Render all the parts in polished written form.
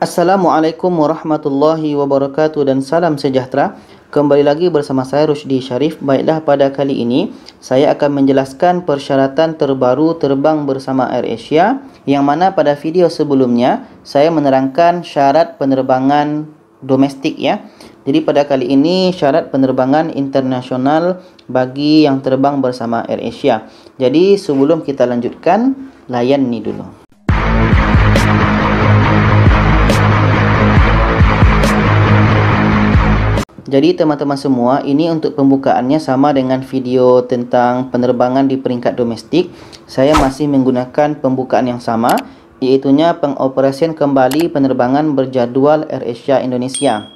Assalamualaikum warahmatullahi wabarakatuh dan salam sejahtera. Kembali lagi bersama saya Rusdi Sharif. Baiklah, pada kali ini saya akan menjelaskan persyaratan terbaru terbang bersama AirAsia, yang mana pada video sebelumnya saya menerangkan syarat penerbangan domestik ya. Jadi pada kali ini syarat penerbangan internasional bagi yang terbang bersama AirAsia. Jadi sebelum kita lanjutkan, layan ni dulu. Jadi teman-teman semua, ini untuk pembukaannya sama dengan video tentang penerbangan di peringkat domestik. Saya masih menggunakan pembukaan yang sama, iaitunya pengoperasian kembali penerbangan berjadual AirAsia Indonesia.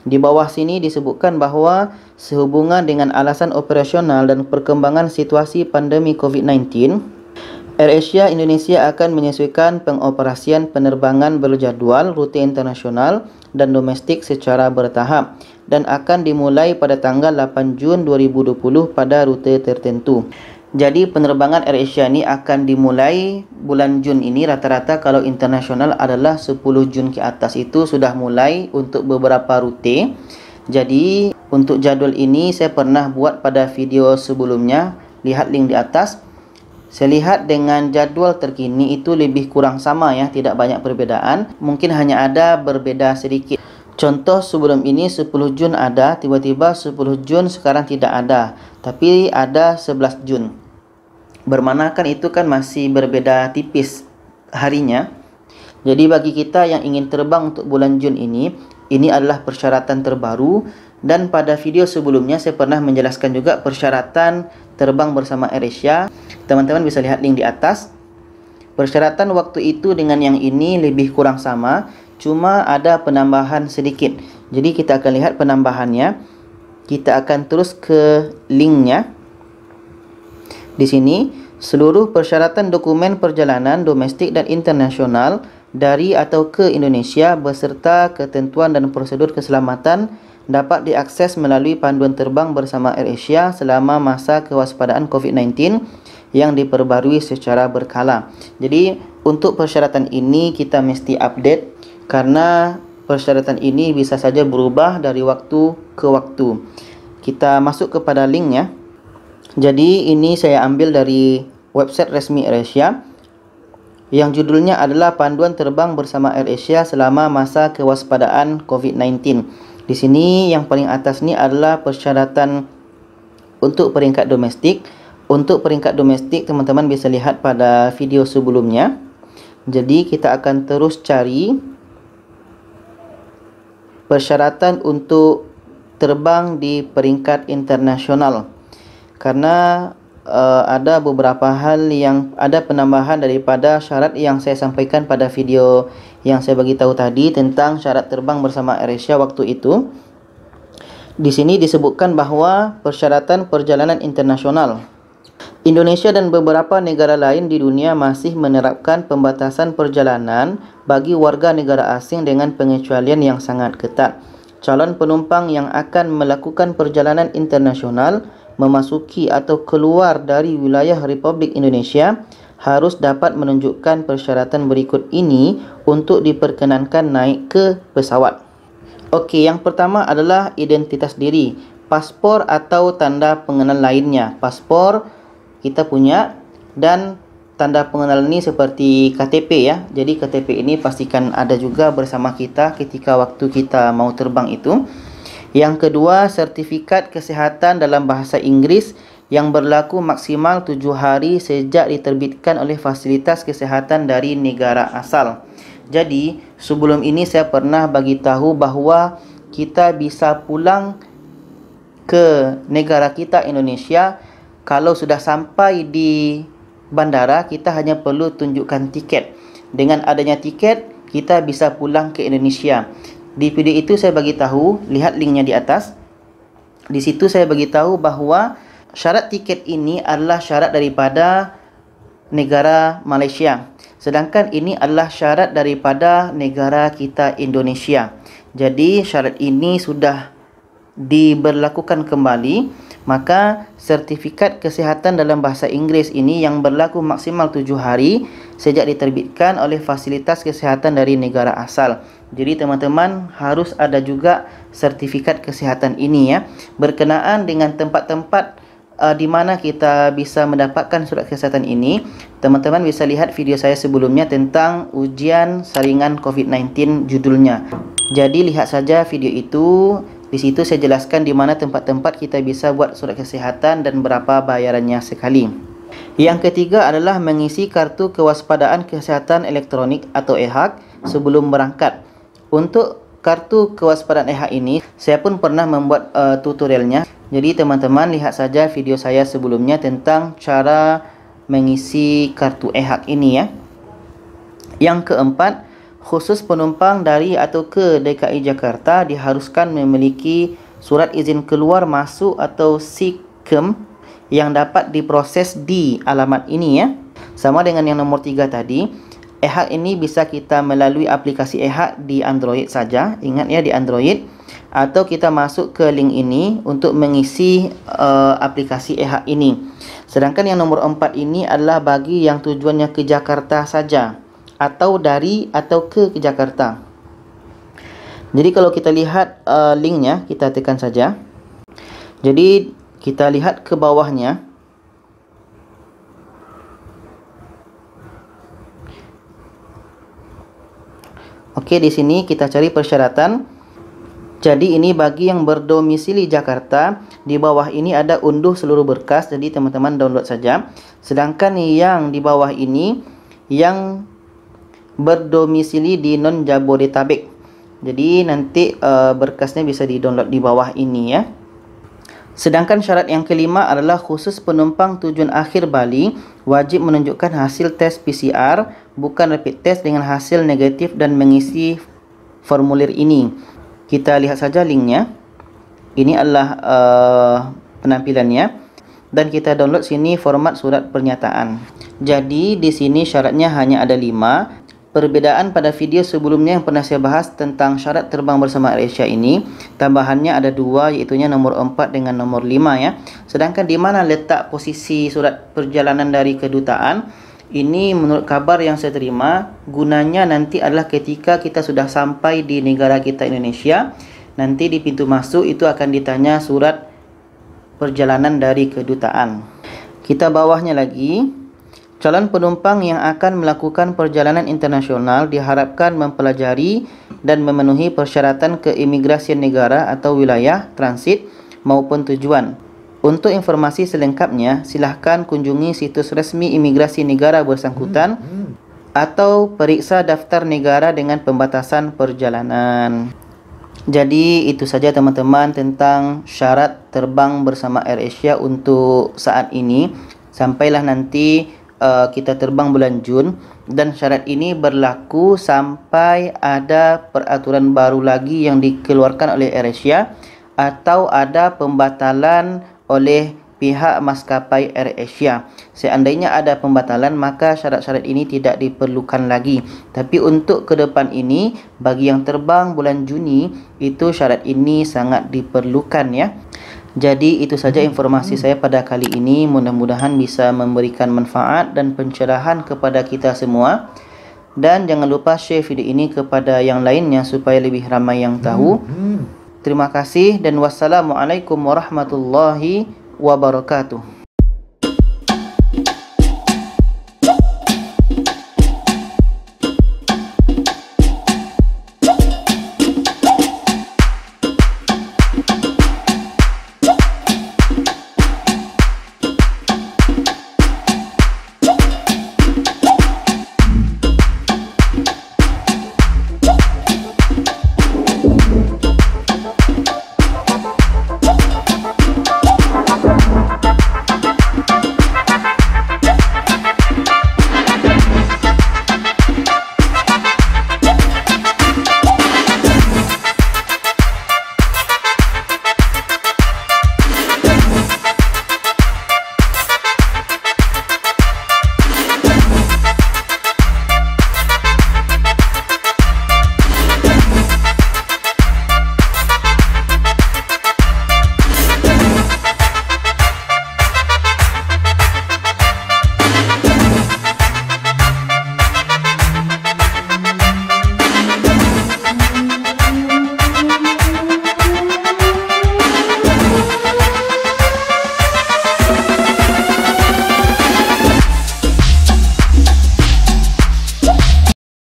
Di bawah sini disebutkan bahawa sehubungan dengan alasan operasional dan perkembangan situasi pandemi COVID-19, AirAsia Indonesia akan menyesuaikan pengoperasian penerbangan berjadual rute internasional dan domestik secara bertahap dan akan dimulai pada tanggal 8 Jun 2020 pada rute tertentu. Jadi penerbangan AirAsia ini akan dimulai bulan Jun ini. Rata-rata kalau internasional adalah 10 Jun ke atas itu sudah mulai untuk beberapa rute. Jadi untuk jadual ini saya pernah buat pada video sebelumnya, lihat link di atas. Saya lihat dengan jadual terkini itu lebih kurang sama ya, tidak banyak perbedaan. Mungkin hanya ada berbeda sedikit. Contoh sebelum ini 10 Jun ada, tiba-tiba 10 Jun sekarang tidak ada, tapi ada 11 Jun. Bermanakan itu kan masih berbeda tipis harinya. Jadi bagi kita yang ingin terbang untuk bulan Jun ini adalah persyaratan terbaru. Dan pada video sebelumnya saya pernah menjelaskan juga persyaratan terbang bersama AirAsia. Teman-teman bisa lihat link di atas. Persyaratan waktu itu dengan yang ini lebih kurang sama, cuma ada penambahan sedikit. Jadi kita akan lihat penambahannya. Kita akan terus ke linknya. Di sini, seluruh persyaratan dokumen perjalanan domestik dan internasional dari atau ke Indonesia beserta ketentuan dan prosedur keselamatan dapat diakses melalui panduan terbang bersama AirAsia selama masa kewaspadaan COVID-19 yang diperbarui secara berkala. Jadi untuk persyaratan ini kita mesti update karena persyaratan ini bisa saja berubah dari waktu ke waktu. Kita masuk kepada linknya. Jadi ini saya ambil dari website resmi AirAsia yang judulnya adalah Panduan Terbang bersama AirAsia selama masa kewaspadaan COVID-19. Di sini yang paling atas ni adalah persyaratan untuk peringkat domestik. Untuk peringkat domestik teman-teman bisa lihat pada video sebelumnya. Jadi kita akan terus cari persyaratan untuk terbang di peringkat internasional. Karena ada beberapa hal yang ada penambahan daripada syarat yang saya sampaikan pada video yang saya bagi tahu tadi tentang syarat terbang bersama AirAsia waktu itu. Di sini disebutkan bahawa persyaratan perjalanan internasional. Indonesia dan beberapa negara lain di dunia masih menerapkan pembatasan perjalanan bagi warga negara asing dengan pengecualian yang sangat ketat. Calon penumpang yang akan melakukan perjalanan internasional memasuki atau keluar dari wilayah Republik Indonesia harus dapat menunjukkan persyaratan berikut ini untuk diperkenankan naik ke pesawat. Okey, yang pertama adalah identitas diri, paspor atau tanda pengenal lainnya. Paspor kita punya dan tanda pengenal ini seperti KTP ya. Jadi KTP ini pastikan ada juga bersama kita ketika waktu kita mau terbang itu. Yang kedua, sertifikat kesihatan dalam bahasa Inggris yang berlaku maksimal 7 hari sejak diterbitkan oleh fasilitas kesihatan dari negara asal. Jadi, sebelum ini saya pernah bagi tahu bahawa kita bisa pulang ke negara kita Indonesia kalau sudah sampai di bandara. Kita hanya perlu tunjukkan tiket. Dengan adanya tiket, kita bisa pulang ke Indonesia. Di video itu saya bagi tahu, lihat linknya di atas. Di situ saya bagi tahu bahawa syarat tiket ini adalah syarat daripada negara Malaysia. Sedangkan ini adalah syarat daripada negara kita Indonesia. Jadi syarat ini sudah diberlakukan kembali Maka sertifikat kesihatan dalam bahasa Inggeris ini yang berlaku maksimal 7 hari sejak diterbitkan oleh fasilitas kesihatan dari negara asal. Jadi teman-teman harus ada juga sertifikat kesihatan ini ya, berkenaan dengan tempat-tempat di mana kita bisa mendapatkan surat kesihatan ini. Teman-teman bisa lihat video saya sebelumnya tentang ujian saringan COVID-19 judulnya. Jadi lihat saja video itu. Di situ saya jelaskan di mana tempat-tempat kita bisa buat surat kesihatan dan berapa bayarannya sekali. Yang ketiga adalah mengisi kartu kewaspadaan kesihatan elektronik atau EHAK sebelum berangkat. Untuk kartu kewaspadaan EHAK ini saya pun pernah membuat tutorialnya. Jadi teman-teman lihat saja video saya sebelumnya tentang cara mengisi kartu EHAK ini ya. Yang keempat, khusus penumpang dari atau ke DKI Jakarta diharuskan memiliki surat izin keluar masuk atau SIKEM yang dapat diproses di alamat ini ya. Sama dengan yang nomor 3 tadi, EHAK ini bisa kita melalui aplikasi EHAK di Android saja. Ingat ya, di Android. Atau kita masuk ke link ini untuk mengisi aplikasi EHAK ini. Sedangkan yang nomor 4 ini adalah bagi yang tujuannya ke Jakarta saja, atau dari atau ke Jakarta. Jadi kalau kita lihat linknya, kita tekan saja. Jadi kita lihat ke bawahnya. Oke, di sini kita cari persyaratan. Jadi ini bagi yang berdomisili Jakarta. Di bawah ini ada unduh seluruh berkas. Jadi teman-teman download saja. Sedangkan yang di bawah ini yang berdomisili di non Jabodetabek. Jadi nanti berkasnya bisa di-download di bawah ini ya. Sedangkan syarat yang kelima adalah khusus penumpang tujuan akhir Bali wajib menunjukkan hasil tes PCR, bukan rapid test dengan hasil negatif dan mengisi formulir ini. Kita lihat saja linknya. Ini adalah penampilannya dan kita download sini format surat pernyataan. Jadi di sini syaratnya hanya ada 5. Perbedaan pada video sebelumnya yang pernah saya bahas tentang syarat terbang bersama AirAsia ini, tambahannya ada 2, yaitu nomor 4 dengan nomor 5 ya. Sedangkan di mana letak posisi surat perjalanan dari kedutaan, ini menurut kabar yang saya terima, gunanya nanti adalah ketika kita sudah sampai di negara kita Indonesia, nanti di pintu masuk itu akan ditanya surat perjalanan dari kedutaan. Kita bawahnya lagi. Calon penumpang yang akan melakukan perjalanan internasional diharapkan mempelajari dan memenuhi persyaratan keimigrasian negara atau wilayah transit maupun tujuan. Untuk informasi selengkapnya, silahkan kunjungi situs resmi imigrasi negara bersangkutan atau periksa daftar negara dengan pembatasan perjalanan. Jadi itu saja teman-teman tentang syarat terbang bersama AirAsia untuk saat ini. Sampailah nanti kita terbang bulan Jun, dan syarat ini berlaku sampai ada peraturan baru lagi yang dikeluarkan oleh AirAsia atau ada pembatalan oleh pihak maskapai AirAsia. Seandainya ada pembatalan, maka syarat-syarat ini tidak diperlukan lagi. Tapi untuk ke depan ini, bagi yang terbang bulan Juni, itu syarat ini sangat diperlukan ya. Jadi itu saja informasi saya pada kali ini. Mudah-mudahan bisa memberikan manfaat dan pencerahan kepada kita semua. Dan jangan lupa share video ini kepada yang lainnya supaya lebih ramai yang tahu. Terima kasih dan wassalamualaikum warahmatullahi wabarakatuh.